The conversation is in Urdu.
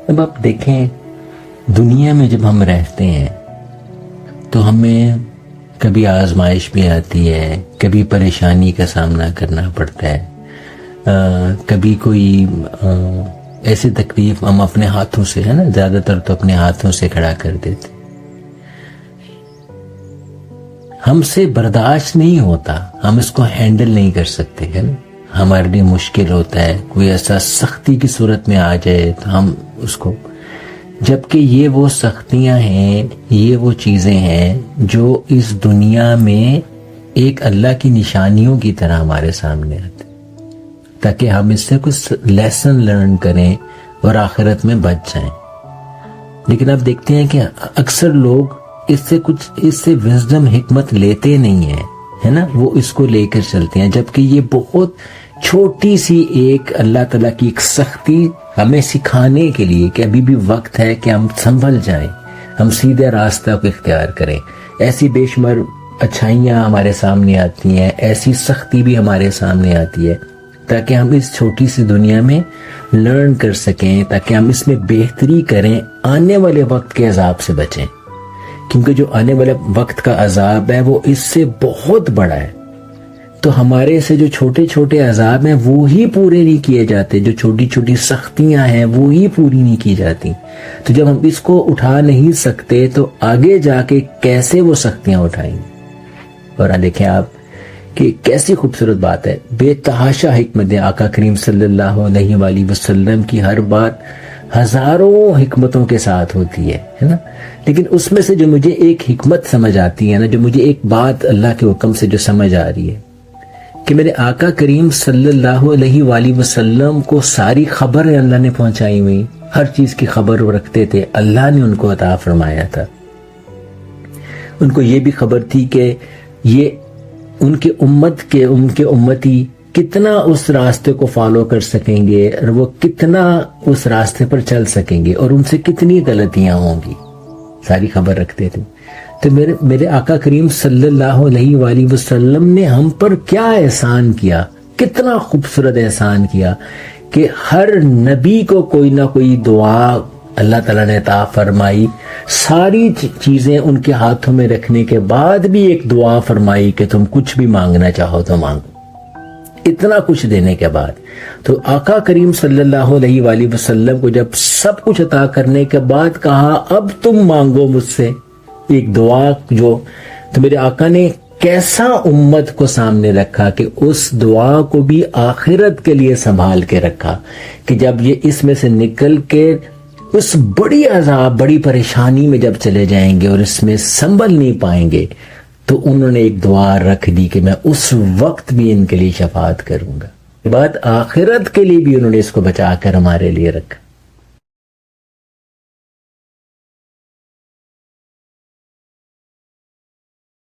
اب آپ دیکھیں دنیا میں جب ہم رہتے ہیں تو ہمیں کبھی آزمائش بھی آتی ہے، کبھی پریشانی کا سامنا کرنا پڑتا ہے، کبھی کوئی ایسی تکلیف ہم اپنے ہاتھوں سے، ہے نا، زیادہ تر تو اپنے ہاتھوں سے کھڑا کر دیتے، ہم سے برداشت نہیں ہوتا، ہم اس کو ہینڈل نہیں کر سکتے، ہے نا، ہمارے لیے مشکل ہوتا ہے، کوئی ایسا سختی کی صورت میں آ جائے تو ہم اس کو، جبکہ یہ وہ سختیاں ہیں، یہ وہ چیزیں ہیں جو اس دنیا میں ایک اللہ کی نشانیوں کی طرح ہمارے سامنے آتے، تاکہ ہم اس سے کچھ لیسن لرن کریں اور آخرت میں بچ جائیں۔ لیکن آپ دیکھتے ہیں کہ اکثر لوگ اس سے وزڈم، حکمت لیتے نہیں ہیں، ہے نا، وہ اس کو لے کر چلتے ہیں، جبکہ یہ بہت چھوٹی سی ایک اللہ تعالیٰ کی ایک سختی ہمیں سکھانے کے لیے کہ ابھی بھی وقت ہے کہ ہم سنبھل جائیں، ہم سیدھے راستہ کو اختیار کریں۔ ایسی بے شمار اچھائیاں ہمارے سامنے آتی ہیں، ایسی سختی بھی ہمارے سامنے آتی ہے، تاکہ ہم اس چھوٹی سی دنیا میں لرن کر سکیں، تاکہ ہم اس میں بہتری کریں، آنے والے وقت کے عذاب سے بچیں، کیونکہ جو آنے والے وقت کا عذاب ہے وہ اس سے بہت بڑا ہے۔ تو ہمارے سے جو چھوٹے چھوٹے عذاب ہیں وہی پورے نہیں کیے جاتے، جو چھوٹی چھوٹی سختیاں ہیں وہی پوری نہیں کی جاتی۔ تو جب ہم اس کو اٹھا نہیں سکتے تو آگے جا کے کیسے وہ سختیاں اٹھائیں گے؟ اور دیکھیں آپ کہ کیسی خوبصورت بات ہے، بے تحاشا حکمت ہے، آقا کریم صلی اللہ علیہ وآلہ وسلم کی ہر بات ہزاروں حکمتوں کے ساتھ ہوتی ہے نا، لیکن اس میں سے جو مجھے ایک حکمت سمجھ آتی ہے نا، جو مجھے ایک بات اللہ کے حکم سے جو سمجھ آ رہی ہے کہ میرے آقا کریم صلی اللہ علیہ وآلہ وسلم کو ساری خبر اللہ نے پہنچائی ہوئی، ہر چیز کی خبر وہ رکھتے تھے، اللہ نے ان کو عطا فرمایا تھا۔ ان کو یہ بھی خبر تھی کہ یہ ان کے امتی کتنا اس راستے کو فالو کر سکیں گے اور وہ کتنا اس راستے پر چل سکیں گے اور ان سے کتنی غلطیاں ہوں گی، ساری خبر رکھتے تھے۔ تو میرے آقا کریم صلی اللہ علیہ وآلہ وسلم نے ہم پر کیا احسان کیا، کتنا خوبصورت احسان کیا کہ ہر نبی کو کوئی نہ کوئی دعا اللہ تعالیٰ نے عطا فرمائی، ساری چیزیں ان کے ہاتھوں میں رکھنے کے بعد بھی ایک دعا فرمائی کہ تم کچھ بھی مانگنا چاہو تو مانگو، اتنا کچھ دینے کے بعد۔ تو آقا کریم صلی اللہ علیہ وآلہ وسلم کو جب سب کچھ عطا کرنے کے بعد کہا اب تم مانگو مجھ سے ایک دعا، جو تو میرے آقا نے کیسا امت کو سامنے رکھا کہ اس دعا کو بھی آخرت کے لیے سنبھال کے رکھا، کہ جب یہ اس میں سے نکل کے اس بڑی عذاب، بڑی پریشانی میں جب چلے جائیں گے اور اس میں سنبھل نہیں پائیں گے، تو انہوں نے ایک دعا رکھ دی کہ میں اس وقت بھی ان کے لیے شفاعت کروں گا۔ بات آخرت کے لیے بھی انہوں نے اس کو بچا کر ہمارے لیے رکھا۔